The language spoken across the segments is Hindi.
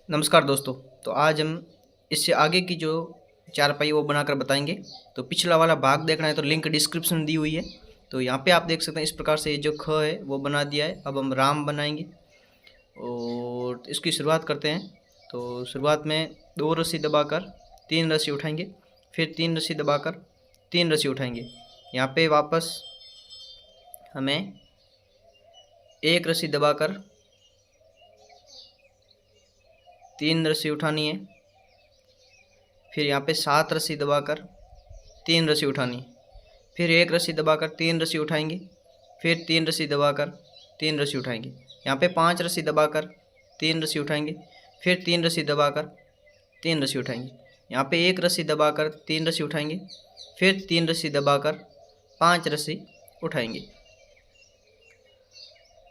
नमस्कार दोस्तों। तो आज हम इससे आगे की जो चारपाई वो बनाकर बताएंगे। तो पिछला वाला भाग देखना है तो लिंक डिस्क्रिप्शन में दी हुई है। तो यहाँ पे आप देख सकते हैं इस प्रकार से ये जो ख है वो बना दिया है। अब हम राम बनाएंगे और इसकी शुरुआत करते हैं। तो शुरुआत में 2 रस्सी दबाकर 3 रस्सी उठाएंगे, फिर 3 रस्सी दबाकर 3 रस्सी उठाएंगे। यहाँ पे वापस हमें 1 रस्सी दबाकर 3 रस्सी उठानी है, फिर यहाँ पे 7 रस्सी दबाकर 3 रस्सी उठानी है, फिर 1 रस्सी दबाकर 3 रस्सी उठाएंगे, फिर 3 रस्सी दबाकर 3 रस्सी उठाएंगे। यहाँ पे 5 रस्सी दबाकर 3 रस्सी उठाएंगे, फिर 3 रस्सी दबाकर 3 रस्सी उठाएंगे। यहाँ पे 1 रस्सी दबाकर 3 रस्सी उठाएंगे, फिर 3 रस्सी दबाकर 5 रस्सी उठाएंगे।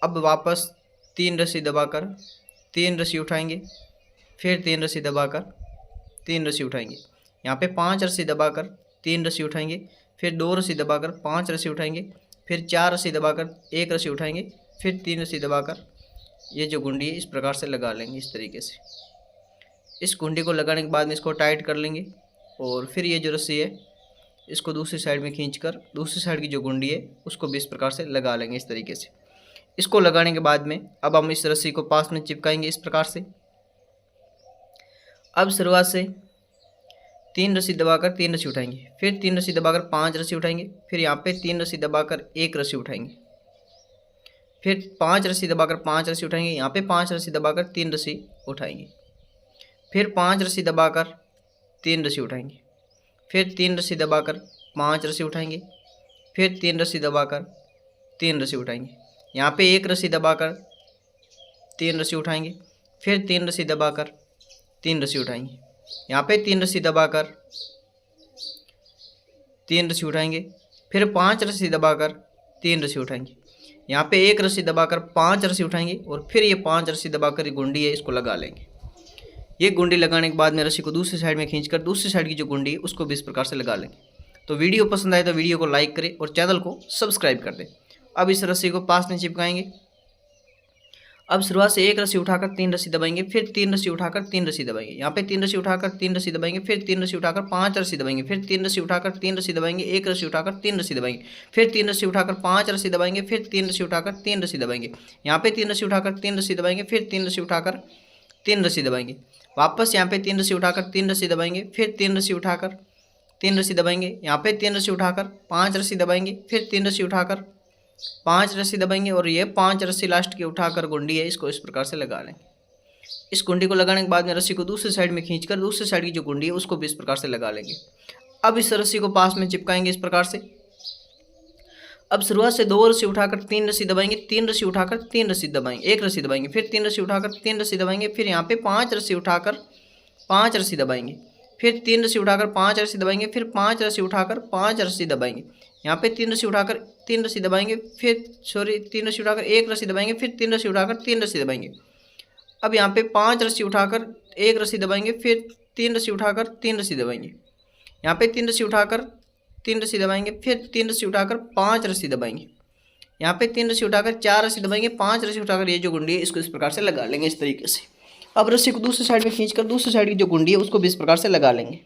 अब वापस 3 रस्सी दबाकर 3 रस्सी उठाएंगे, फिर 3 रस्सी दबाकर 3 रस्सी उठाएंगे। यहाँ पे 5 रस्सी दबाकर 3 रस्सी उठाएंगे, फिर 2 रस्सी दबाकर 5 रस्सी उठाएंगे, फिर 4 रस्सी दबाकर 1 रस्सी उठाएंगे, फिर 3 रस्सी दबाकर ये जो गुंडी है इस प्रकार से लगा लेंगे। इस तरीके से इस गुंडी को लगाने के बाद में इसको टाइट कर लेंगे और फिर ये जो रस्सी है इसको दूसरी साइड में खींचकर दूसरी साइड की जो गुंडी है उसको भी इस प्रकार से लगा लेंगे। इस तरीके से इसको लगाने के बाद में अब हम इस रस्सी को पास में चिपकाएंगे इस प्रकार से। अब शुरुआत से 3 रस्सी दबाकर 3 रस्सी उठाएंगे, फिर 3 रस्सी दबाकर 5 रस्सी उठाएंगे, फिर यहाँ पे 3 रस्सी दबाकर 1 रस्सी उठाएंगे, फिर 5 रस्सी दबाकर 5 रस्सी उठाएंगे, यहाँ पे 5 रस्सी दबाकर 3 रस्सी उठाएंगे, फिर 5 रस्सी दबाकर 3 रस्सी उठाएंगे, फिर 3 रस्सी दबाकर 5 रस्सी उठाएंगे, फिर 3 रस्सी दबाकर 3 रस्सी उठाएंगे। यहाँ पे 1 रस्सी दबाकर 3 रस्सी उठाएंगे, फिर 3 रस्सी दबाकर 3 रस्सी उठाएंगे। यहाँ पे 3 रस्सी दबाकर 3 रस्सी उठाएंगे, फिर 5 रस्सी दबाकर 3 रस्सी उठाएंगे। यहाँ पे 1 रस्सी दबाकर 5 रस्सी उठाएंगे और फिर ये 5 रस्सी दबाकर गुंडी है इसको लगा लेंगे। ये गुंडी लगाने के बाद में रस्सी को दूसरी साइड में खींचकर दूसरी साइड की जो गुंडी है उसको भी इस प्रकार से लगा लेंगे। तो वीडियो पसंद आए तो वीडियो को लाइक करें और चैनल को सब्सक्राइब कर दें। अब इस रस्सी को पास में चिपकाएंगे। अब शुरुआत से 1 रस्सी उठाकर 3 रस्सी दबाएंगे, फिर 3 रस्सी उठाकर 3 रस्सी दबाएंगे। यहाँ पे 3 रस्सी उठाकर 3 रस्सी दबाएंगे, फिर 3 रस्सी उठाकर 5 रस्सी दबाएंगे, फिर 3 रस्सी उठाकर 3 रस्सी दबाएंगे, 1 रस्सी उठाकर 3 रस्सी दबाएंगे, फिर 3 रस्सी उठाकर 5 रस्सी दबाएंगे, फिर 3 रस्सी उठाकर 3 रस्सी दबाएंगे। यहाँ पे 3 रस्सी उठाकर 3 रस्सी दबाएंगे, फिर 3 रस्सी उठाकर 3 रस्सी दबाएंगे। वापस यहाँ पे 3 रस्सी उठाकर 3 रस्सी दबाएंगे, फिर 3 रस्सी उठाकर 3 रस्सी दबाएंगे। यहाँ पे 3 रस्सी उठाकर 5 रस्सी दबाएंगे, फिर 3 रस्सी उठाकर 5 रस्सी दबाएंगे और ये 5 रस्सी लास्ट की उठाकर गुंडी है इसको इस प्रकार से लगा लेंगे। इस गुंडी को लगाने के बाद में रस्सी को दूसरी साइड में खींचकर दूसरी साइड की जो गुंडी है उसको भी इस प्रकार से लगा लेंगे। अब इस रस्सी को पास में चिपकाएंगे इस प्रकार से। अब शुरुआत से 2 रस्सी उठाकर 3 रस्सी दबाएंगे, 3 रस्सी उठाकर 3 रस्सी दबाएंगे, 1 रस्सी दबाएंगे, फिर 3 रस्सी उठाकर 3 रस्सी दबाएंगे, फिर यहाँ पे 5 रस्सी उठाकर 5 रस्सी दबाएंगे, फिर 3 रस्सी उठाकर 5 रस्सी दबाएंगे, फिर 5 रस्सी उठाकर 5 रस्सी दबाएंगे। यहाँ पे 3 रस्सी उठाकर 3 रस्सी दबाएंगे, फिर 3 रस्सी उठाकर 1 रस्सी दबाएंगे, फिर 3 रस्सी उठाकर 3 रस्सी दबाएंगे। अब यहाँ पे 5 रस्सी उठाकर 1 रस्सी दबाएंगे, फिर 3 रस्सी उठाकर 3 रस्सी दबाएंगे। यहाँ पे 3 रस्सी उठाकर 3 रस्सी दबाएंगे, फिर 3 रस्सी उठाकर 5 रस्सी दबाएंगे। यहाँ पे 3 रस्सी उठाकर 4 रस्सी दबाएंगे, 5 रस्सी उठाकर ये जो गुंडी है इसको इस प्रकार से लगा लेंगे इस तरीके से। अब रस्सी को दूसरी साइड में खींचकर दूसरी साइड की जो गुंडी है उसको भी इस प्रकार से लगा लेंगे।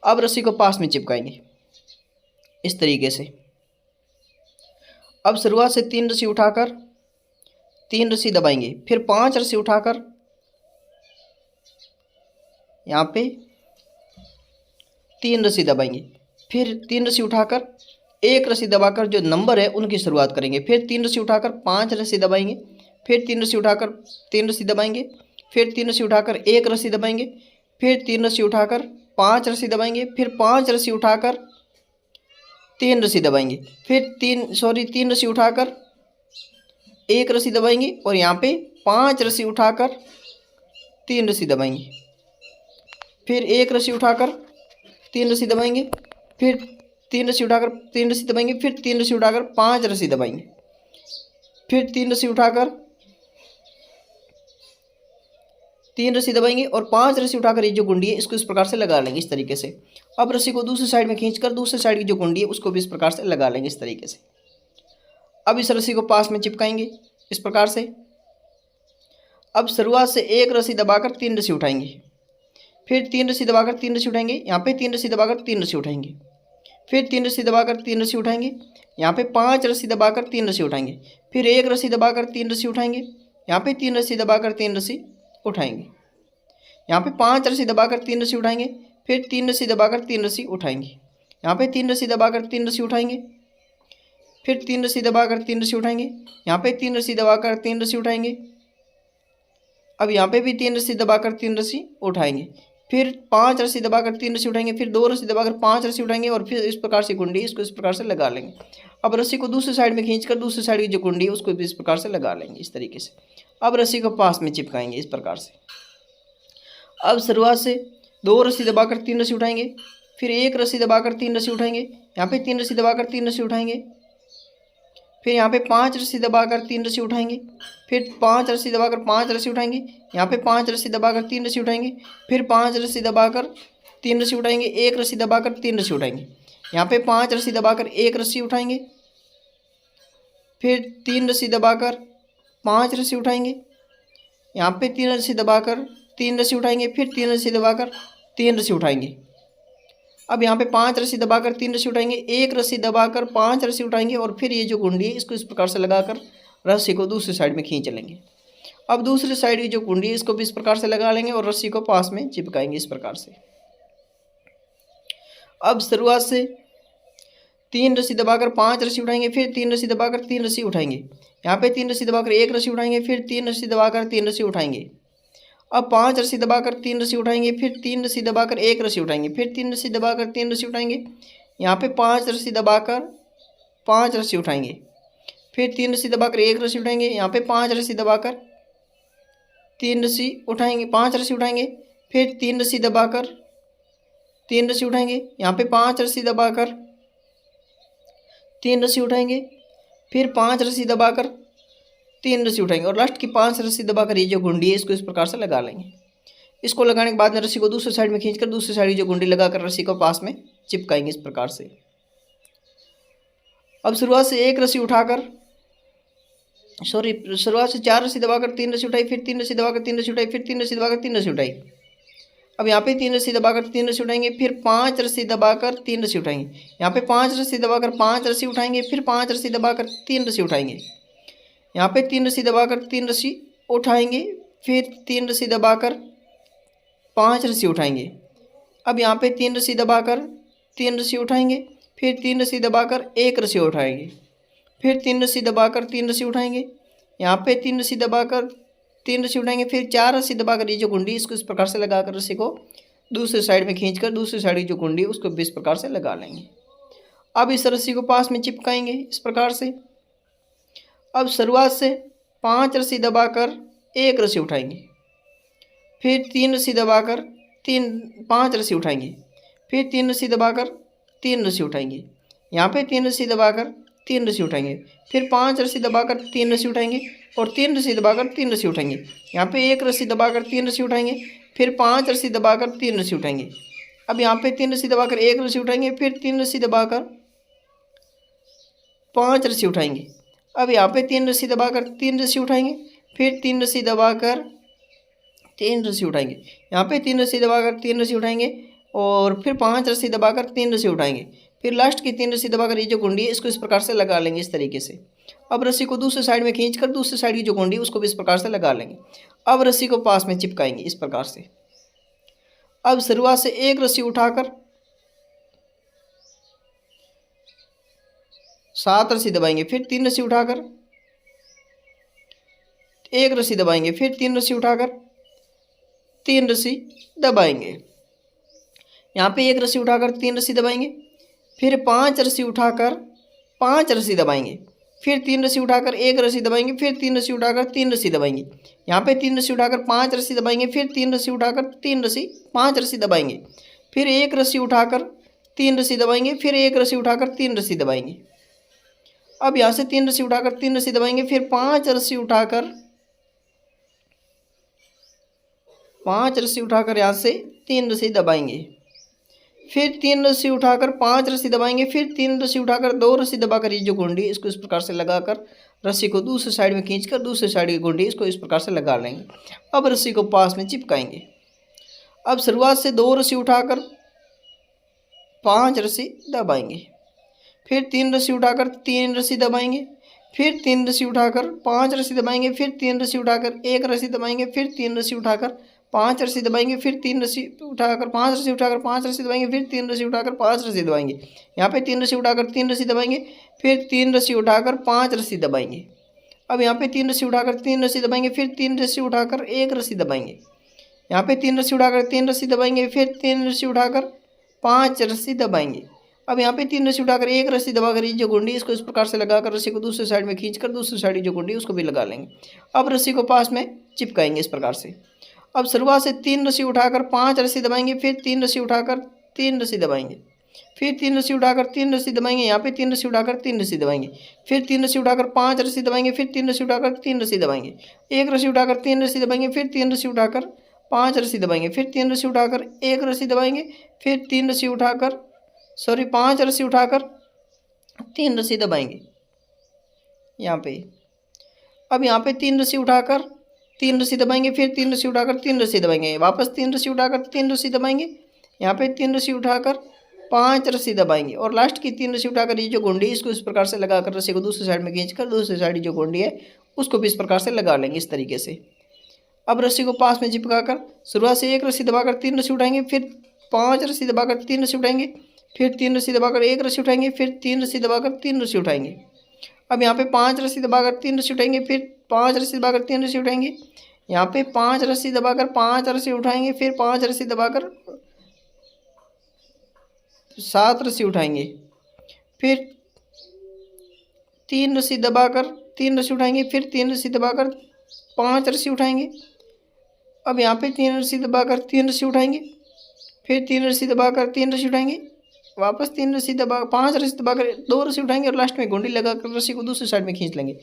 अब रस्सी को पास में चिपकाएंगे इस तरीके से। अब शुरुआत से 3 रस्सी उठाकर 3 रस्सी दबाएंगे, फिर 5 रस्सी उठाकर यहाँ पे 3 रस्सी दबाएंगे, फिर 3 रस्सी उठाकर 1 रस्सी दबाकर जो नंबर है उनकी शुरुआत करेंगे, फिर 3 रस्सी उठाकर 5 रस्सी दबाएंगे, फिर 3 रस्सी उठाकर 3 रस्सी दबाएंगे, फिर 3 रस्सी उठाकर 1 रस्सी दबाएंगे, फिर 3 रस्सी उठाकर 5 रस्सी दबाएंगे, फिर 5 रस्सी उठाकर 3 रस्सी दबाएंगे, फिर 3 रस्सी उठाकर 1 रस्सी दबाएंगे और यहाँ पे 5 रस्सी उठाकर 3 रस्सी दबाएंगे, फिर 1 रस्सी उठाकर 3 रस्सी दबाएंगे, फिर 3 रस्सी उठाकर 3 रस्सी दबाएंगे, फिर 3 रस्सी उठाकर 5 रस्सी दबाएंगे, फिर 3 रस्सी उठाकर 3 रस्सी दबाएंगे और 5 रस्सी उठाकर ये जो गुंडी है इसको इस प्रकार से लगा लेंगे इस तरीके से। अब रस्सी को दूसरी साइड में खींचकर दूसरी साइड की जो गुंडी है उसको भी इस प्रकार से लगा लेंगे इस तरीके से। अब इस रस्सी को पास में चिपकाएंगे इस प्रकार से। अब शुरुआत से एक रस्सी दबाकर 3 रस्सी उठाएंगे, फिर 3 रस्सी दबाकर 3 रस्सी उठाएंगे, यहाँ पे 3 रस्सी दबाकर 3 रस्सी उठाएंगे, फिर 3 रस्सी दबाकर 3 रस्सी उठाएंगे, यहाँ पे 5 रस्सी दबाकर 3 रस्सी उठाएंगे, फिर 1 रस्सी दबाकर 3 रस्सी उठाएंगे, यहाँ पे 3 रस्सी दबाकर 3 रस्सी उठाएंगे, यहाँ पे 5 रस्सी दबाकर 3 रस्सी उठाएंगे, फिर 3 रस्सी दबाकर 3 रस्सी उठाएंगे, यहाँ पे 3 रस्सी दबाकर 3 रस्सी उठाएंगे, फिर 3 रस्सी दबाकर 3 रस्सी उठाएंगे, यहाँ पे 3 रस्सी दबाकर 3 रस्सी उठाएंगे, अब यहाँ पे भी 3 रस्सी दबाकर 3 रस्सी उठाएंगे, फिर 5 रस्सी दबाकर 3 रस्सी उठाएंगे, फिर 2 रस्सी दबाकर 5 रस्सी उठाएंगे और फिर इस प्रकार से कुंडी इसको इस प्रकार से लगा लेंगे। अब रस्सी को दूसरी साइड में खींचकर दूसरी साइड की जो कुंडी है उसको भी इस प्रकार से लगा लेंगे इस तरीके से। अब रस्सी को पास में चिपकाएंगे इस प्रकार से। अब शुरुआत से 2 रस्सी दबाकर 3 रस्सी उठाएंगे, फिर 1 रस्सी दबाकर 3 रस्सी उठाएंगे, यहाँ पे 3 रस्सी दबाकर 3 रस्सी उठाएंगे, फिर यहाँ पे 5 रस्सी दबाकर 3 रस्सी उठाएंगे, फिर 5 रस्सी दबाकर 5 रस्सी उठाएंगे, यहाँ पे 5 रस्सी दबाकर 3 रस्सी उठाएंगे, फिर 5 रस्सी दबाकर 3 रस्सी उठाएंगे, 1 रस्सी दबाकर 3 रस्सी उठाएंगे, यहाँ पे 5 रस्सी दबाकर 1 रस्सी उठाएंगे, फिर 3 रस्सी दबाकर 5 रस्सी उठाएंगे, यहाँ पे 3 रस्सी दबाकर 3 रस्सी उठाएंगे, फिर 3 रस्सी दबाकर 3 रस्सी उठाएंगे। अब यहाँ पे 5 रस्सी दबाकर 3 रस्सी उठाएंगे, 1 रस्सी दबाकर 5 रस्सी उठाएंगे और फिर ये जो कुंडी है इसको इस प्रकार से लगाकर रस्सी को दूसरी साइड में खींच लेंगे। अब दूसरी साइड की जो कुंडी है इसको भी इस प्रकार से लगा लेंगे और रस्सी को पास में चिपकाएंगे इस प्रकार से। अब शुरुआत से 3 रस्सी दबाकर 5 रस्सी उठाएंगे, फिर 3 रस्सी दबाकर 3 रस्सी उठाएंगे, यहाँ पे 3 रस्सी दबाकर 1 रस्सी उठाएंगे, फिर 3 रस्सी दबाकर 3 रस्सी उठाएंगे। अब 5 रस्सी दबाकर 3 रस्सी उठाएंगे, फिर 3 रस्सी दबाकर 1 रस्सी उठाएंगे, फिर 3 रस्सी दबाकर 3 रस्सी उठाएंगे, यहाँ पे 5 रस्सी दबाकर 5 रस्सी उठाएंगे, फिर 3 रस्सी दबाकर 1 रस्सी उठाएंगे, यहाँ पे 5 रस्सी दबाकर 3 रस्सी उठाएंगे, 5 रस्सी उठाएंगे, फिर 3 रस्सी दबाकर 3 रस्सी उठाएंगे, यहाँ पे 5 रस्सी दबाकर 3 रस्सी उठाएंगे, फिर 5 रस्सी दबाकर 3 रस्सी उठाएंगे और लास्ट की 5 रस्सी दबाकर ये जो गुंडी है इसको इस प्रकार से लगा लेंगे। इसको लगाने के बाद में रस्सी को दूसरी साइड में खींचकर दूसरी साइड की जो गुंडी लगाकर रस्सी को पास में चिपकाएंगे इस प्रकार से। अब शुरुआत से 1 रस्सी उठाकर शुरुआत से 4 रस्सी दबाकर 3 रस्सी उठाई, फिर 3 रस्सी दबाकर 3 रस्सी उठाई, फिर 3 रस्सी दबाकर 3 रस्सी उठाई। अब यहाँ पे 3 रस्सी दबाकर 3 रस्सी उठाएंगे, फिर 5 रस्सी दबाकर 3 रस्सी उठाएंगे, यहाँ पे 5 रस्सी दबाकर 5 रस्सी उठाएंगे, फिर 5 रस्सी दबाकर 3 रस्सी उठाएंगे, यहाँ पे 3 रस्सी दबाकर 3 रस्सी उठाएंगे, फिर 3 रस्सी दबाकर 5 रस्सी उठाएंगे। अब यहाँ पे 3 रस्सी दबाकर 3 रस्सी उठाएंगे, फिर 3 रस्सी दबाकर 1 रस्सी उठाएंगे, फिर 3 रस्सी दबाकर 3 रस्सी उठाएंगे, यहाँ पे 3 रस्सी दबाकर 3 रस्सी उठाएंगे, फिर 4 रस्सी दबाकर ये जो कुंडी इसको इस प्रकार से लगाकर रस्सी को दूसरी साइड में खींचकर दूसरी साइड की जो कुंडी उसको भी इस प्रकार से लगा लेंगे। अब इस रस्सी को पास में चिपकाएंगे इस प्रकार से। अब शुरुआत से 5 रस्सी दबाकर 1 रस्सी उठाएंगे, फिर 3 रस्सी दबाकर 5 रस्सी उठाएंगे, फिर 3 रस्सी दबाकर 3 रस्सी उठाएंगे, यहाँ पे 3 रस्सी दबाकर 3 रस्सी उठाएंगे, फिर 5 रस्सी दबाकर 3 रस्सी उठाएंगे और 3 रस्सी दबाकर 3 रस्सी उठाएंगे, यहाँ पे 1 रस्सी दबाकर 3 रस्सी उठाएंगे, फिर 5 रस्सी दबाकर 3 रस्सी उठाएंगे। अब यहाँ पे 3 रस्सी दबाकर 1 रस्सी उठाएंगे, फिर 3 रस्सी दबाकर 5 रस्सी उठाएंगे। अब यहाँ पे 3 रस्सी दबाकर 3 रस्सी उठाएंगे, फिर 3 रस्सी दबाकर 3 रस्सी उठाएंगे, यहाँ पे 3 रस्सी दबाकर 3 रस्सी उठाएंगे और फिर 5 रस्सी दबाकर 3 रस्सी उठाएंगे, फिर लास्ट की 3 रस्सी दबाकर ये जो कुंडी है इसको इस प्रकार से लगा लेंगे इस तरीके से। अब रस्सी को दूसरी साइड में खींचकर दूसरी साइड की जो कुंडी उसको भी इस प्रकार से लगा लेंगे। अब रस्सी को पास में चिपकाएंगे इस प्रकार से। अब शुरुआत से 1 रस्सी उठाकर 7 रस्सी दबाएंगे, फिर 3 रस्सी उठाकर 1 रस्सी दबाएंगे, फिर 3 रस्सी उठाकर 3 रस्सी दबाएंगे, यहाँ पे 1 रस्सी उठाकर 3 रस्सी दबाएंगे, फिर 5 रस्सी उठाकर 5 रस्सी दबाएंगे, फिर 3 रस्सी उठाकर 1 रस्सी दबाएंगे, फिर 3 रस्सी उठाकर 3 रस्सी दबाएंगे, यहाँ पे 3 रस्सी उठाकर 5 रस्सी दबाएंगे, फिर 3 रस्सी उठाकर 3 रस्सी 5 रस्सी दबाएंगे, फिर 1 रस्सी उठाकर 3 रस्सी दबाएंगे, फिर 1 रस्सी उठाकर 3 रस्सी दबाएंगे। अब यहाँ से 3 रस्सी उठाकर 3 रस्सी दबाएंगे, फिर 5 रस्सी उठाकर 5 रस्सी उठाकर यहाँ से 3 रस्सी दबाएंगे, फिर 3 रस्सी उठाकर 5 रस्सी दबाएंगे, फिर 3 रस्सी उठाकर 2 रस्सी दबाकर ये जो गुंडी इसको इस प्रकार से लगाकर रस्सी को दूसरी साइड में खींचकर दूसरी साइड की गुंडी इसको इस प्रकार से लगा लेंगे। अब रस्सी को पास में चिपकाएंगे। अब शुरुआत से 2 रस्सी उठाकर 5 रस्सी दबाएंगे, फिर 3 रस्सी उठाकर 3 रस्सी दबाएंगे, फिर 3 रस्सी उठाकर 5 रस्सी दबाएंगे, फिर 3 रस्सी उठाकर 1 रस्सी दबाएंगे, फिर 3 रस्सी उठाकर 5 रस्सी दबाएंगे, फिर 3 रस्सी उठाकर 5 रस्सी उठाकर 5 रस्सी दबाएंगे, फिर 3 रस्सी उठाकर 5 रस्सी दबाएंगे। यहाँ पे 3 रस्सी उठाकर 3 रस्सी दबाएंगे, फिर 3 रस्सी उठाकर 5 रस्सी दबाएंगे। अब यहाँ पे 3 रस्सी उठाकर 3 रस्सी दबाएंगे, फिर 3 रस्सी उठाकर 1 रस्सी दबाएंगे। यहाँ पे 3 रस्सी उठाकर 3 रस्सी दबाएंगे, फिर 3 रस्सी उठाकर 5 रस्सी दबाएंगे। अब यहाँ पे 3 रस्सी उठाकर 1 रस्सी दबाकर ये जो गुंडी इसको इस प्रकार से लगाकर रस्सी को दूसरी साइड में खींचकर दूसरी साइड की जो गुंडी उसको भी लगा लेंगे। अब रस्सी को पास में चिपकाएंगे इस प्रकार से। अब शुरुआत से 3 रस्सी उठाकर 5 रस्सी दबाएंगे, फिर 3 रस्सी उठाकर 3 रस्सी दबाएंगे, फिर 3 रस्सी उठाकर 3 रस्सी दबाएंगे। यहाँ पे 3 रस्सी उठाकर 3 रस्सी दबाएंगे, फिर 3 रस्सी उठाकर 5 रस्सी दबाएंगे, फिर 3 रस्सी उठाकर 3 रस्सी दबाएंगे, 1 रस्सी उठाकर 3 रस्सी दबाएंगे, फिर 3 रस्सी उठाकर 5 रस्सी दबाएंगे, फिर 3 रस्सी उठाकर 1 रस्सी दबाएंगे, फिर 3 रस्सी उठाकर 5 रस्सी उठाकर 3 रस्सी दबाएंगे यहाँ पे। अब यहाँ पे 3 रस्सी उठाकर 3 रस्सी दबाएंगे, फिर 3 रस्सी उठाकर 3 रस्सी दबाएंगे, वापस 3 रस्सी उठाकर 3 रस्सी दबाएंगे, यहाँ पे 3 रस्सी उठाकर 5 रस्सी दबाएंगे और लास्ट की 3 रस्सी उठाकर ये जो गुंडी इसको इस प्रकार से लगाकर रस्सी को दूसरी साइड में खींचकर दूसरी साइड की जो गुंडी है उसको भी इस प्रकार से लगा लेंगे इस तरीके से। अब रस्सी को पास में चिपकाकर शुरुआत से 1 रस्सी दबाकर 3 रस्सी उठाएंगे, फिर 5 रस्सी दबाकर 3 रस्सी उठाएंगे, फिर 3 रस्सी दबाकर 1 रस्सी उठाएंगे, फिर 3 रस्सी दबाकर 3 रस्सी उठाएंगे। अब यहाँ पे 5 रस्सी दबाकर 3 रस्सी उठाएंगे, फिर 5 रस्सी दबाकर 3 रस्सी उठाएंगे, यहाँ पे 5 रस्सी दबाकर 5 रस्सी उठाएंगे, फिर 5 रस्सी दबाकर 7 रस्सी उठाएंगे, फिर 3 रस्सी दबाकर 3 रस्सी उठाएंगे, फिर 3 रस्सी दबाकर 5 रस्सी उठाएंगे। अब यहाँ पे 3 रस्सी दबाकर 3 रस्सी उठाएंगे, फिर 3 रस्सी दबाकर 3 रस्सी उठाएंगे, वापस 3 रस्सी दबा 5 रस्सी दबाकर 2 रस्सी उठाएंगे और लास्ट में गुंडी लगाकर रस्सी को दूसरी साइड में खींच लेंगे।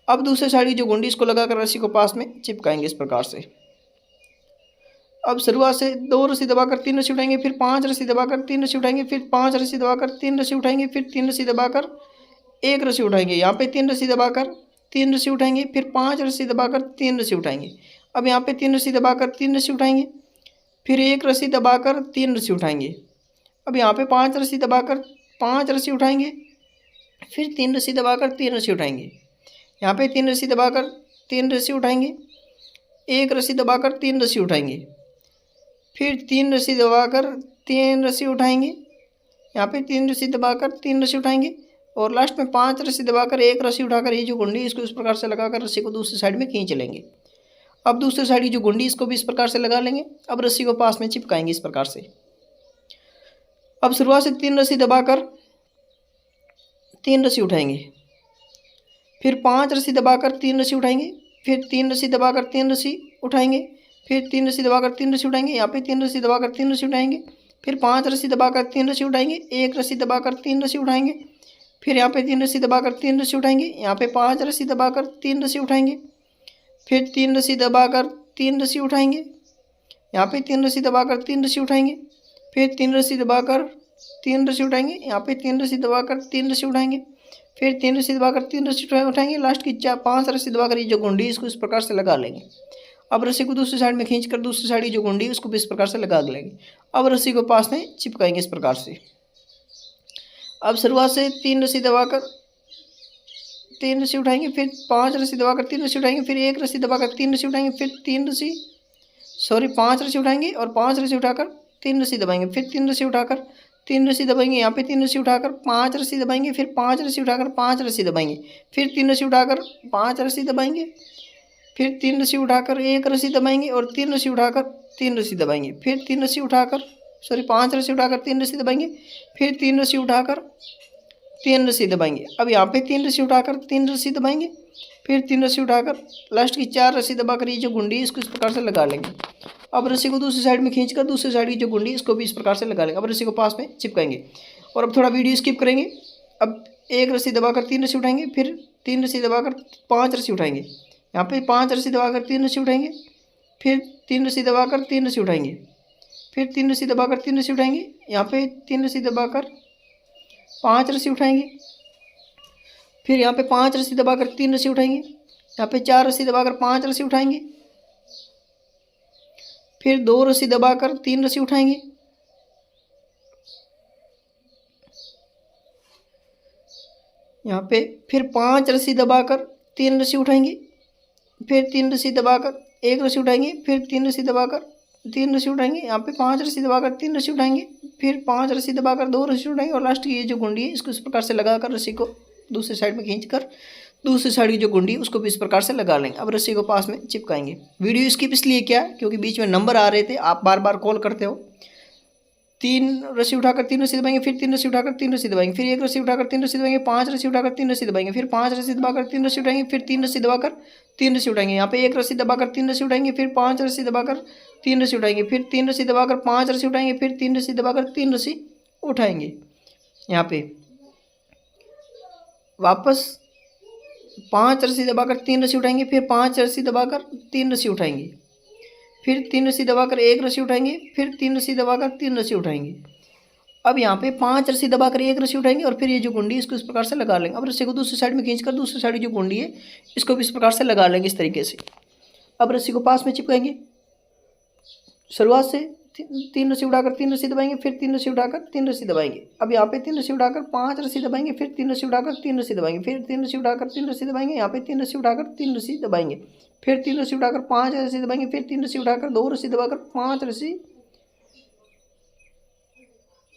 अब दूसरी साइड की जो गुंडी इसको लगाकर रस्सी को पास में चिपकाएंगे इस प्रकार से। अब शुरुआत से 2 रस्सी दबाकर 3 रस्सी उठाएंगे, फिर 5 रस्सी दबाकर 3 रस्सी उठाएंगे, फिर 5 रस्सी दबाकर 3 रस्सी उठाएंगे, फिर 3 रस्सी दबाकर 1 रस्सी उठाएंगे, यहाँ पे 3 रस्सी दबाकर 3 रस्सी उठाएंगे, फिर 5 रस्सी दबाकर 3 रस्सी उठाएंगे। अब यहाँ पे 3 रस्सी दबाकर 3 रस्सी उठाएंगे, फिर 1 रस्सी दबाकर 3 रस्सी उठाएंगे। अब यहाँ पे 5 रस्सी दबाकर 5 रस्सी उठाएंगे, फिर 3 रस्सी दबाकर 3 रस्सी उठाएंगे, यहाँ पे 3 रस्सी दबाकर 3 रस्सी उठाएंगे, 1 रस्सी दबाकर 3 रस्सी उठाएंगे, फिर 3 रस्सी दबाकर 3 रस्सी उठाएंगे, यहाँ पे 3 रस्सी दबाकर 3 रस्सी उठाएंगे और लास्ट में 5 रस्सी दबाकर 1 रस्सी उठाकर ये जो गुंडी इसको इस प्रकार से लगाकर रस्सी को दूसरी साइड में खींच लेंगे। अब दूसरी साइड की जो गुंडी इसको भी इस प्रकार से लगा लेंगे। अब रस्सी को पास में चिपकाएंगे इस प्रकार से। अब शुरुआत से 3 रस्सी दबाकर 3 रस्सी उठाएंगे, फिर 5 रस्सी दबाकर 3 रस्सी उठाएंगे, फिर 3 रस्सी दबाकर 3 रस्सी उठाएंगे, फिर 3 रस्सी दबाकर 3 रस्सी उठाएंगे, यहाँ पे 3 रस्सी दबाकर 3 रस्सी उठाएंगे, फिर 5 रस्सी दबाकर 3 रस्सी उठाएंगे, 1 रस्सी दबाकर 3 रस्सी उठाएंगे, फिर यहाँ पे 3 रस्सी दबाकर 3 रस्सी उठाएंगे, यहाँ पे 5 रस्सी दबाकर 3 रस्सी उठाएंगे, फिर 3 रस्सी दबाकर 3 रस्सी उठाएंगे, यहाँ पे 3 रस्सी दबाकर 3 रस्सी उठाएंगे, फिर 3 रस्सी दबाकर 3 रस्सी उठाएंगे, यहाँ पे 3 रस्सी दबाकर 3 रस्सी उठाएंगे, फिर 3 रस्सी दबाकर 3 रस्सी उठाएंगे, लास्ट की 5 रस्सी दबाकर ये जो गुंडी इसको इस प्रकार से लगा लेंगे। अब रस्सी को दूसरी साइड में खींचकर दूसरी साइड की जो गुंडी उसको भी इस प्रकार से लगा लेंगे। अब रस्सी को पास में चिपकाएंगे इस प्रकार से। अब शुरुआत से 3 रस्सी दबाकर 3 रस्सी उठाएंगे, फिर 5 रस्सी दबाकर 3 रस्सी उठाएंगे, फिर 1 रस्सी दबाकर 3 रस्सी उठाएंगे, फिर 5 रस्सी उठाएंगे और 5 रस्सी उठाकर 3 रस्सी दबाएंगे, फिर 3 रस्सी उठाकर 3 रस्सी दबाएंगे, यहाँ पे 3 रस्सी उठाकर 5 रस्सी दबाएंगे, फिर 5 रस्सी उठाकर 5 रस्सी दबाएंगे, फिर 3 रस्सी उठाकर 5 रस्सी दबाएंगे, फिर 3 रस्सी उठाकर 1 रस्सी दबाएंगे और 3 रस्सी उठाकर 3 रस्सी दबाएंगे, फिर 3 रस्सी उठाकर 5 रस्सी उठाकर 3 रस्सी दबाएंगे, फिर 3 रस्सी उठाकर 3 रस्सी दबाएंगे। अब यहाँ पे 3 रस्सी उठाकर 3 रस्सी दबाएंगे, फिर 3 रस्सी उठाकर लास्ट की 4 रस्सी दबाकर ये जो गुंडी इसको इस प्रकार से लगा लेंगे। अब रस्सी को दूसरी साइड में खींचकर दूसरी साइड की जो गुंडी इसको भी इस प्रकार से लगा लेंगे। अब रस्सी को पास में चिपकाएंगे और अब थोड़ा वीडियो स्किप करेंगे। अब 1 रस्सी दबाकर 3 रस्सी उठाएंगे, फिर 3 रस्सी दबाकर 5 रस्सी उठाएंगे, यहाँ पे 5 रस्सी दबाकर 3 रस्सी उठाएंगे, फिर 3 रस्सी दबाकर 3 रस्सी उठाएंगे, फिर 3 रस्सी दबाकर 3 रस्सी उठाएंगे, यहाँ पे 3 रस्सी दबाकर 5 रस्सी उठाएंगे, फिर यहाँ पे 5 रस्सी दबाकर 3 रस्सी उठाएंगे, यहाँ पे 4 रस्सी दबाकर 5 रस्सी उठाएंगे, फिर 2 रस्सी दबाकर 3 रस्सी उठाएंगे, यहाँ पे फिर 5 रस्सी दबाकर 3 रस्सी उठाएंगे, फिर 3 रस्सी दबाकर 1 रस्सी उठाएंगे, फिर 3 रस्सी दबाकर 3 रस्सी उठाएंगे, यहाँ पे 5 रस्सी दबाकर 3 रस्सी उठाएंगे, फिर 5 रस्सी दबाकर 2 रस्सी उठाएंगे और लास्ट की ये जो गुंडी है इसको इस प्रकार से लगाकर रस्सी को दूसरी साइड में खींचकर दूसरी साइड की जो गुंडी है उसको भी इस प्रकार से लगा लेंगे। अब रस्सी को पास में चिपकाएंगे। वीडियो स्किप इसलिए किया क्योंकि बीच में नंबर आ रहे थे, आप बार बार कॉल करते हो। 3 रस्सी उठाकर 3 रस्सी दबाएंगे, फिर 3 रस्सी उठाकर 3 रस्सी दबाएंगे, फिर 1 रस्सी उठाकर 3 रस्सी दबाएंगे, 5 रस्सी उठाकर 3 रस्सी दबाएंगे, फिर 5 रस्सी दबाकर 3 रस्सी उठाएंगे, फिर 3 रस्सी दबाकर 3 रस्सी उठाएंगे, यहाँ पे 1 रस्सी दबाकर 3 रस्सी उठाएंगे, फिर 5 रस्सी दबाकर 3 रस्सी उठाएंगे, फिर 3 रस्सी दबाकर 5 रस्सी उठाएंगे, फिर 3 रस्सी दबाकर 3 रस्सी उठाएंगे। यहाँ पे वापस 5 रस्सी दबाकर 3 रस्सी उठाएंगे, फिर 5 रस्सी दबाकर 3 रस्सी उठाएंगे, फिर 3 रस्सी दबाकर 1 रस्सी उठाएंगे, फिर 3 रस्सी दबाकर 3 रस्सी उठाएंगे। अब यहाँ पे 5 रस्सी दबाकर 1 रस्सी उठाएंगे और फिर ये जो गुंडी इसको इस प्रकार से लगा लेंगे। अब रस्सी को दूसरी साइड में खींचकर दूसरी साइड की जो गुंडी है इसको भी इस प्रकार से लगा लेंगे इस तरीके से। अब रस्सी को पास में चिपकाएंगे। शुरुआत से 3 रस्सी उठाकर 3 रस्सी दबाएंगे, फिर 3 रस्सी उठाकर 3 रस्सी दबाएंगे। अब यहाँ पे 3 रस्सी उठाकर 5 रस्सी दबाएंगे, फिर 3 रस्सी उठाकर 3 रस्सी दबाएंगे, फिर 3 रस्सी उठाकर 3 रस्सी दबाएंगे, यहाँ पे 3 रस्सी उठाकर 3 रस्सी दबाएंगे, फिर 3 रस्सी उठाकर 5 रस्सी दबाएंगे, फिर 3 रस्सी उठाकर 2 रस्सी दबाकर 5 रस्सी,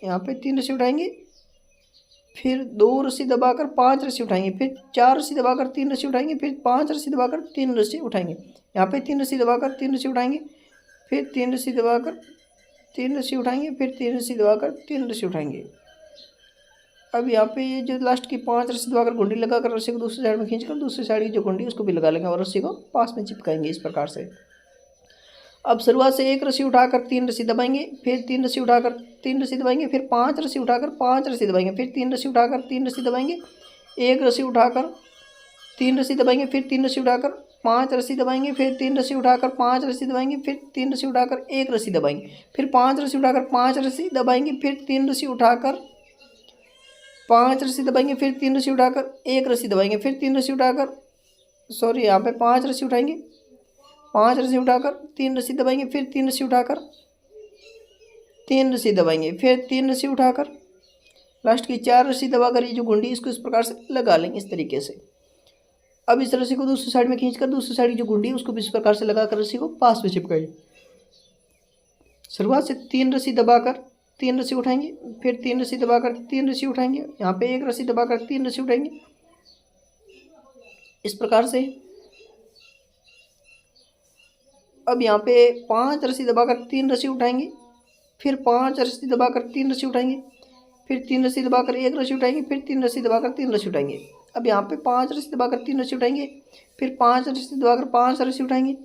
यहाँ पे 3 रस्सी उठाएंगे, फिर 2 रस्सी दबाकर 5 रस्सी उठाएंगे, फिर 4 रस्सी दबाकर 3 रस्सी उठाएंगे, फिर 5 रस्सी दबाकर 3 रस्सी उठाएंगे, यहाँ पे 3 रस्सी दबाकर 3 रस्सी उठाएंगे, फिर 3 रस्सी दबाकर 3 रस्सी उठाएंगे, फिर 3 रस्सी दबाकर 3 रस्सी उठाएंगे। अब यहाँ पे ये जो लास्ट की 5 रस्सी दबाकर गुंडी लगाकर रस्सी को दूसरी साइड में खींचकर दूसरी साइड की जो गुंडी उसको भी लगा लेंगे और रस्सी को पास में चिपकाएंगे इस प्रकार से। अब शुरुआत से 1 रस्सी उठाकर 3 रस्सी दबाएंगे, फिर 3 रस्सी उठाकर 3 रस्सी दबाएंगे, फिर 5 रस्सी उठाकर 5 रस्सी दबाएंगे, फिर 3 रस्सी उठाकर 3 रस्सी दबाएंगे, 1 रस्सी उठाकर 3 रस्सी दबाएंगे, फिर 3 रस्सी उठाकर 5 रस्सी दबाएंगे, फिर 3 रस्सी उठाकर 5 रस्सी दबाएंगे, फिर 3 रस्सी उठाकर 1 रस्सी दबाएंगे, फिर 5 रस्सी उठाकर 5 रस्सी दबाएंगे, फिर 3 रस्सी उठाकर 5 रस्सी दबाएंगे, फिर 3 रस्सी उठाकर 1 रस्सी दबाएंगे, फिर 3 रस्सी उठाकर यहाँ पे 5 रस्सी उठाएंगे, 5 रस्सी उठाकर 3 रस्सी दबाएंगे, फिर 3 रस्सी उठाकर 3 रस्सी दबाएंगे, फिर 3 रस्सी उठाकर लास्ट की 4 रस्सी दबाकर ये जो गुंडी इसको इस प्रकार से लगा लेंगे इस तरीके से। अब इस रस्सी को दूसरी साइड में खींचकर दूसरी साइड की जो गुंडी है उसको भी इस प्रकार से लगाकर रस्सी को पास में चिपकाइए। शुरुआत से 3 रस्सी दबाकर 3 रस्सी उठाएंगे, फिर 3 रस्सी दबाकर 3 रस्सी उठाएंगे, यहाँ पे 1 रस्सी दबाकर 3 रस्सी उठाएंगे इस प्रकार से। अब यहाँ पे 5 रस्सी दबाकर 3 रस्सी उठाएंगे, फिर 5 रस्सी दबाकर 3 रस्सी उठाएंगे, फिर 3 रस्सी दबाकर 1 रस्सी उठाएंगे, फिर 3 रस्सी दबाकर 3 रस्सी उठाएंगे। अब यहाँ पे 5 रस्सी दबाकर 3 रस्सी उठाएंगे, फिर 5 रस्सी दबाकर 5 रस्सी उठाएंगे,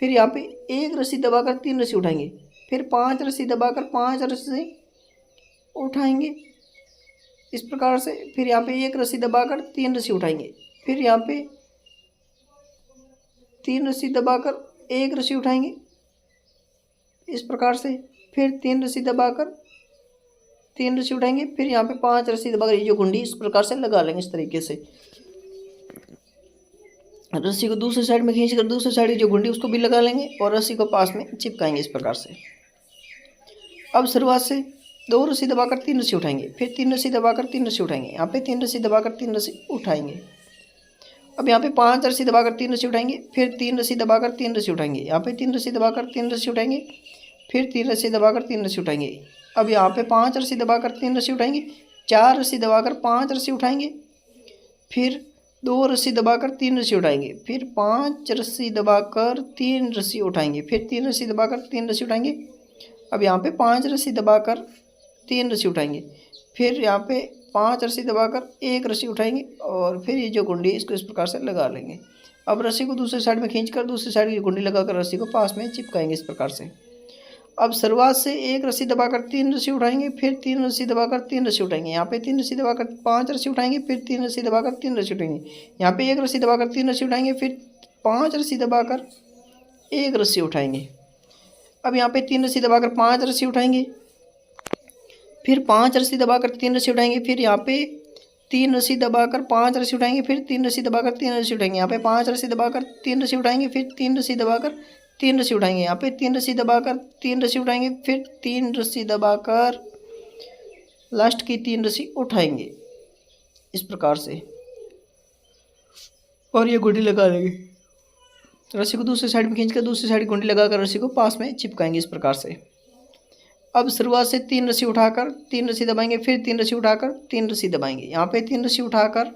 फिर यहाँ पे 1 रस्सी दबाकर 3 रस्सी उठाएंगे, फिर 5 रस्सी दबाकर 5 रस्सी उठाएंगे इस प्रकार से। फिर यहाँ पे 1 रस्सी दबाकर 3 रस्सी उठाएंगे, फिर यहाँ पे 3 रस्सी दबाकर 1 रस्सी उठाएंगे इस प्रकार से, फिर 3 रस्सी दबाकर 3 रस्सी उठाएंगे, फिर यहाँ पे 5 रस्सी दबाकर ये जो गुंडी इस प्रकार से लगा लेंगे इस तरीके से। रस्सी को दूसरी साइड में खींचकर दूसरी साइड की जो गुंडी उसको भी लगा लेंगे और रस्सी को पास में चिपकाएंगे इस प्रकार से। अब शुरुआत से 2 रस्सी दबाकर 3 रस्सी उठाएंगे, फिर 3 रस्सी दबाकर 3 रस्सी उठाएंगे, यहाँ पे 3 रस्सी दबाकर 3 रस्सी उठाएंगे। अब यहाँ पे 5 रस्सी दबाकर 3 रस्सी उठाएंगे, फिर 3 रस्सी दबाकर 3 रस्सी उठाएंगे, यहाँ पे 3 रस्सी दबाकर 3 रस्सी उठाएंगे, फिर 3 रस्सी दबाकर 3 रस्सी उठाएंगे। अब यहाँ पे 5 रस्सी दबाकर 3 रस्सी उठाएंगे, 4 रस्सी दबाकर 5 रस्सी उठाएंगे, फिर 2 रस्सी दबाकर 3 रस्सी उठाएंगे, फिर 5 रस्सी दबाकर 3 रस्सी उठाएंगे, फिर 3 रस्सी दबाकर 3 रस्सी उठाएंगे। अब यहाँ पे 5 रस्सी दबाकर 3 रस्सी उठाएंगे, फिर यहाँ पे 5 रस्सी दबाकर 1 रस्सी उठाएंगे और फिर ये जो गुंडी इसको इस प्रकार से लगा लेंगे। अब रस्सी को दूसरी साइड में खींचकर दूसरी साइड की गुंडी लगाकर रस्सी को पास में चिपकाएंगे इस प्रकार से। अब शुरुआत से 1 रस्सी दबाकर 3 रस्सी उठाएंगे, फिर 3 रस्सी दबाकर 3 रस्सी उठाएंगे, यहाँ पे 3 रस्सी दबाकर 5 रस्सी उठाएंगे, फिर 3 रस्सी दबाकर 3 रस्सी उठाएंगे, यहाँ पे 1 रस्सी दबाकर 3 रस्सी उठाएंगे, फिर 5 रस्सी दबाकर 1 रस्सी उठाएंगे, अब यहाँ पे 3 रस्सी दबाकर 5 रस्सी उठाएंगे, फिर 5 रस्सी दबाकर 3 रस्सी उठाएंगे, फिर यहाँ पे 3 रस्सी दबाकर 5 रस्सी उठाएंगे, फिर 3 रस्सी दबाकर 3 रस्सी उठाएंगे, यहाँ पे 5 रस्सी दबाकर 3 रस्सी उठाएंगे, फिर 3 रस्सी दबाकर 3 रस्सी उठाएंगे, यहाँ पे 3 रस्सी दबाकर 3 रस्सी उठाएंगे, फिर 3 रस्सी दबाकर लास्ट की 3 रस्सी उठाएंगे इस प्रकार से, और ये गुंडी लगा लेंगे। रस्सी को दूसरी साइड में खींचकर दूसरी साइड गुंडी लगाकर रस्सी को पास में चिपकाएंगे इस प्रकार से। अब शुरुआत से 3 रस्सी उठाकर 3 रस्सी दबाएंगे, फिर 3 रस्सी उठाकर 3 रस्सी दबाएंगे, यहाँ पे 3 रस्सी उठाकर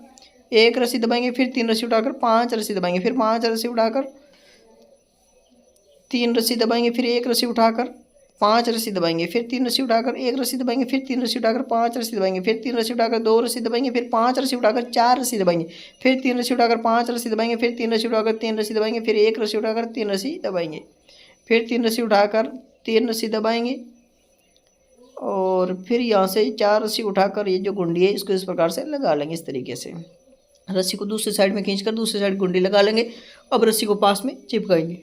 1 रस्सी दबाएंगे, फिर 3 रस्सी उठाकर 5 रस्सी दबाएंगे, फिर 5 रस्सी उठाकर 3 रस्सी दबाएंगे, फिर 1 रस्सी उठाकर 5 रस्सी दबाएंगे, फिर 3 रस्सी उठाकर 1 रस्सी दबाएंगे, फिर 3 रस्सी उठाकर 5 रस्सी दबाएंगे, फिर 3 रस्सी उठाकर 2 रस्सी दबाएंगे, फिर 5 रस्सी उठाकर 4 रस्सी दबाएंगे, फिर 3 रस्सी उठाकर 5 रस्सी दबाएंगे, फिर 3 रस्सी उठाकर 3 रस्सी दबाएंगे, फिर 1 रस्सी उठाकर 3 रस्सी दबाएंगे, फिर 3 रस्सी उठाकर 3 रस्सी दबाएंगे, और फिर यहाँ से 4 रस्सी उठाकर ये जो गुंडी है इसको इस प्रकार से लगा लेंगे इस तरीके से। रस्सी को दूसरी साइड में खींचकर दूसरी साइड गुंडी लगा लेंगे। अब रस्सी को पास में चिपकाएंगे।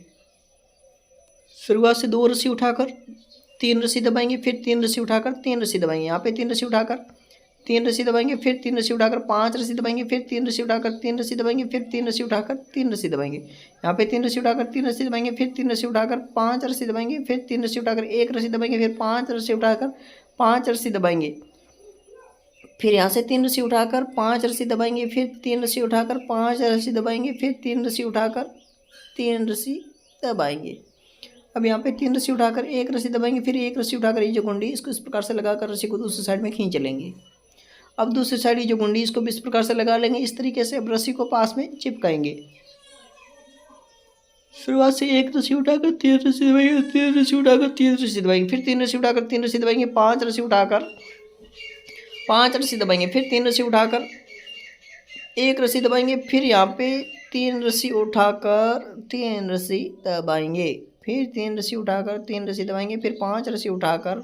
शुरुआत से 2 रस्सी उठाकर 3 रस्सी दबाएंगे, फिर 3 रस्सी उठाकर 3 रस्सी दबाएंगे, यहाँ पे 3 रस्सी उठाकर 3 रस्सी दबाएंगे, फिर 3 रस्सी उठाकर 5 रस्सी दबाएंगे, फिर 3 रस्सी उठाकर 3 रस्सी दबाएंगे, फिर 3 रस्सी उठाकर 3 रस्सी दबाएंगे, यहाँ पे 3 रस्सी उठाकर 3 रस्सी दबाएंगे, फिर 3 रस्सी उठाकर 5 रस्सी दबाएंगे, फिर 3 रस्सी उठाकर 1 रस्सी दबाएंगे, फिर 5 रस्सी उठाकर 5 रस्सी दबाएंगे, फिर यहाँ से 3 रस्सी उठाकर 5 रस्सी दबाएंगे, फिर 3 रस्सी उठाकर 5 रस्सी दबाएंगे, फिर 3 रस्सी उठाकर 3 रस्सी दबाएंगे। अब यहाँ पे 3 रस्सी उठाकर 1 रस्सी दबाएंगे, फिर 1 रस्सी उठाकर ये जो गुंडी इसको इस प्रकार से लगाकर रस्सी को दूसरी साइड में खींच लेंगे। अब दूसरी साइड ये जो गुंडी इसको भी इस प्रकार से लगा लेंगे इस तरीके से। अब रस्सी को पास में चिपकाएंगे। शुरुआत से 1 रस्सी उठाकर 3 रस्सी दबाएंगे, 3 रस्सी उठाकर 3 रस्सी दबाएंगे, फिर 3 रस्सी उठाकर 3 रस्सी दबाएंगे, 5 रस्सी उठाकर 5 रस्सी दबाएंगे, फिर 3 रस्सी उठाकर 1 रस्सी दबाएंगे, फिर यहाँ पे 3 रस्सी उठाकर 3 रस्सी दबाएंगे, फिर 3 रस्सी उठाकर 3 रस्सी दबाएंगे, फिर 5 रस्सी उठाकर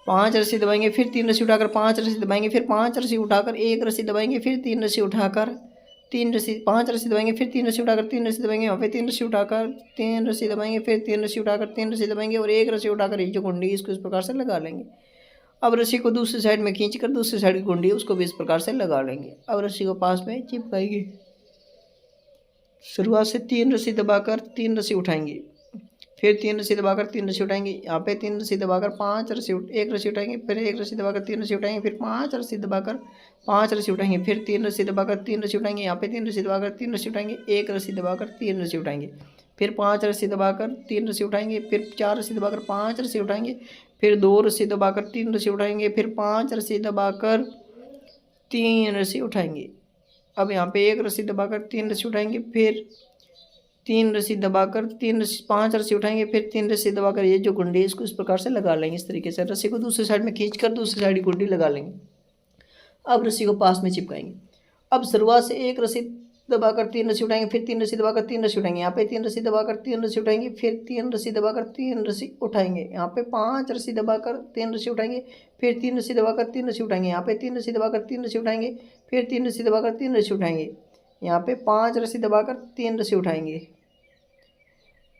5 रस्सी दबाएंगे, फिर 3 रस्सी उठाकर 5 रस्सी दबाएंगे, फिर 5 रस्सी उठाकर 1 रस्सी दबाएंगे, फिर 3 रस्सी उठाकर 3 रस्सी 5 रस्सी दबाएंगे, फिर 3 रस्सी उठाकर 3 रस्सी दबाएंगे, यहाँ पे 3 रस्सी उठाकर 3 रस्सी दबाएंगे, फिर 3 रस्सी उठाकर 3 रस्सी दबाएंगे, और 1 रस्सी उठाकर ये जो गुंडी इसको इस प्रकार से लगा लेंगे। अब रस्सी को दूसरी साइड में खींचकर दूसरी साइड की गुंडी उसको भी इस प्रकार से लगा लेंगे। अब रस्सी को पास में चिपकाएंगे। शुरुआत से 3 रस्सी दबाकर 3 रस्सी उठाएंगे, फिर 3 रस्सी दबाकर 3 रस्सी उठाएंगे, यहाँ पे 3 रस्सी दबाकर 5 रस्सी 1 रस्सी उठाएंगे, फिर 1 रस्सी दबाकर 3 रस्सी उठाएंगे, फिर 5 रस्सी दबाकर 5 रस्सी उठाएंगे, फिर 3 रस्सी दबाकर 3 रस्सी उठाएंगे, यहाँ पे 3 रस्सी दबाकर 3 रस्सी उठाएंगे, 1 रस्सी दबाकर 3 रस्सी उठाएंगे, फिर 5 रस्सी दबाकर 3 रस्सी उठाएंगे, फिर 4 रस्सी दबाकर 5 रस्सी उठाएंगे, फिर 2 रस्सी दबाकर 3 रस्सी उठाएंगे, फिर 5 रस्सी दबाकर 3 रस्सी उठाएंगे। अब यहाँ पे 1 रस्सी दबाकर 3 रस्सी उठाएंगे, फिर 3 रस्सी दबाकर 5 रस्सी उठाएंगे, फिर 3 रस्सी दबाकर ये जो गुंडी इसको इस प्रकार से लगा लेंगे। इस तरीके से रस्सी को दूसरी साइड में खींचकर दूसरी साइड की गुंडी लगा लेंगे। अब रस्सी को पास में चिपकाएंगे। अब शुरुआत से 1 रस्सी दबाकर 3 रस्सी उठाएंगे, फिर 3 रस्सी दबाकर 3 रस्सी उठाएंगे, यहाँ पे 3 रस्सी दबाकर 3 रस्सी उठाएंगे, फिर 3 रस्सी दबाकर 3 रस्सी उठाएंगे, यहाँ पे 5 रस्सी दबाकर 3 रस्सी उठाएंगे, फिर 3 रस्सी दबाकर 3 रस्सी उठाएंगे, यहाँ पे 3 रस्सी दबाकर 3 रस्सी उठाएंगे, फिर 3 रस्सी दबाकर 3 रस्सी उठाएंगे, यहाँ पे 5 रस्सी दबाकर 3 रस्सी उठाएंगे,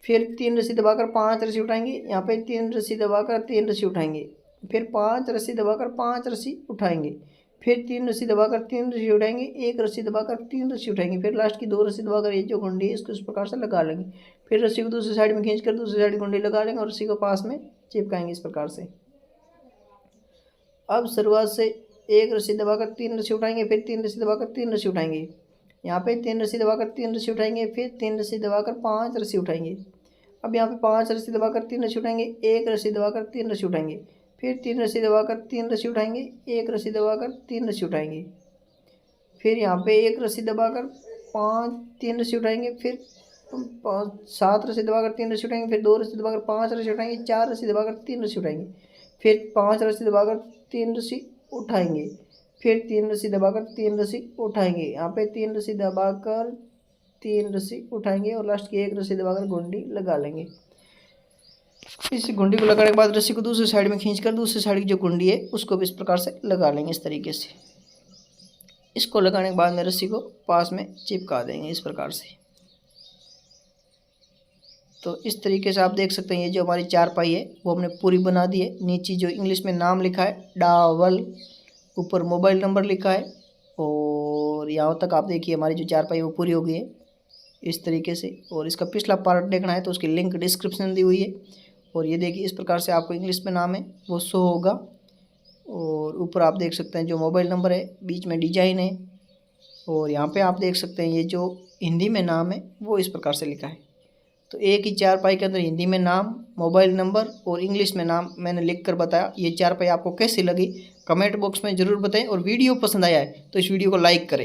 फिर 3 रस्सी दबाकर 5 रस्सी उठाएंगे, यहाँ पे 3 रस्सी दबाकर 3 रस्सी उठाएंगे, फिर 5 रस्सी दबाकर 5 रस्सी उठाएंगे, फिर 3 रस्सी दबाकर 3 रस्सी उठाएंगे, 1 रस्सी दबाकर 3 रस्सी उठाएंगे, फिर लास्ट की 2 रस्सी दबाकर ये जो गुंडी है इसको इस प्रकार से लगा लेंगे। फिर रस्सी को दूसरी साइड में खींचकर दूसरी साइड गुंडी लगा लेंगे और रस्सी को पास में चिपकाएंगे इस प्रकार से। अब शुरुआत से 1 रस्सी दबाकर 3 रस्सी उठाएंगे, फिर 3 रस्सी दबाकर 3 रस्सी उठाएंगे, यहाँ पे 3 रस्सी दबाकर 3 रस्सी उठाएंगे, फिर 3 रस्सी दबाकर 5 रस्सी उठाएंगे। अब यहाँ पे 5 रस्सी दबाकर 3 रस्सी उठाएंगे, 1 रस्सी दबाकर 3 रस्सी उठाएंगे, फिर 3 रस्सी दबाकर 3 रस्सी उठाएंगे, 1 रस्सी दबाकर 3 रस्सी उठाएंगे, फिर यहाँ पे 1 रस्सी दबाकर 3 रस्सी उठाएंगे, फिर 7 रस्सी दबाकर 3 रस्सी उठाएंगे, फिर 2 रस्सी दबाकर 5 रस्सी उठाएंगे, 4 रस्सी दबाकर 3 रस्सी उठाएंगे, फिर 5 रस्सी दबाकर 3 रस्सी उठाएंगे, फिर 3 रस्सी दबाकर 3 रस्सी उठाएंगे, यहाँ पे 3 रस्सी दबाकर 3 रस्सी उठाएंगे और लास्ट की 1 रस्सी दबाकर गुंडी लगा लेंगे। इस गुंडी को लगाने के बाद रस्सी को दूसरी साइड में खींचकर दूसरी साइड की जो गुंडी है उसको भी इस प्रकार से लगा लेंगे इस तरीके से। इसको लगाने के बाद में रस्सी को पास में चिपका देंगे इस प्रकार से। तो इस तरीके से आप देख सकते हैं ये जो हमारी चारपाई है वो हमने पूरी बना दी है। नीचे जो इंग्लिश में नाम लिखा है डावल, ऊपर मोबाइल नंबर लिखा है और यहाँ तक आप देखिए हमारी जो चारपाई वो पूरी हो गई है इस तरीके से। और इसका पिछला पार्ट देखना है तो उसकी लिंक डिस्क्रिप्शन दी हुई है। और ये देखिए इस प्रकार से आपको इंग्लिश में नाम है वो शो होगा। और ऊपर आप देख सकते हैं जो मोबाइल नंबर है, बीच में डिजाइन है और यहाँ पे आप देख सकते हैं ये जो हिंदी में नाम है वो इस प्रकार से लिखा है। तो एक ही चारपाई के अंदर हिंदी में नाम, मोबाइल नंबर और इंग्लिश में नाम मैंने लिख कर बताया। ये चारपाई आपको कैसी लगी कमेंट बॉक्स में ज़रूर बताएं और वीडियो पसंद आया है तो इस वीडियो को लाइक करें।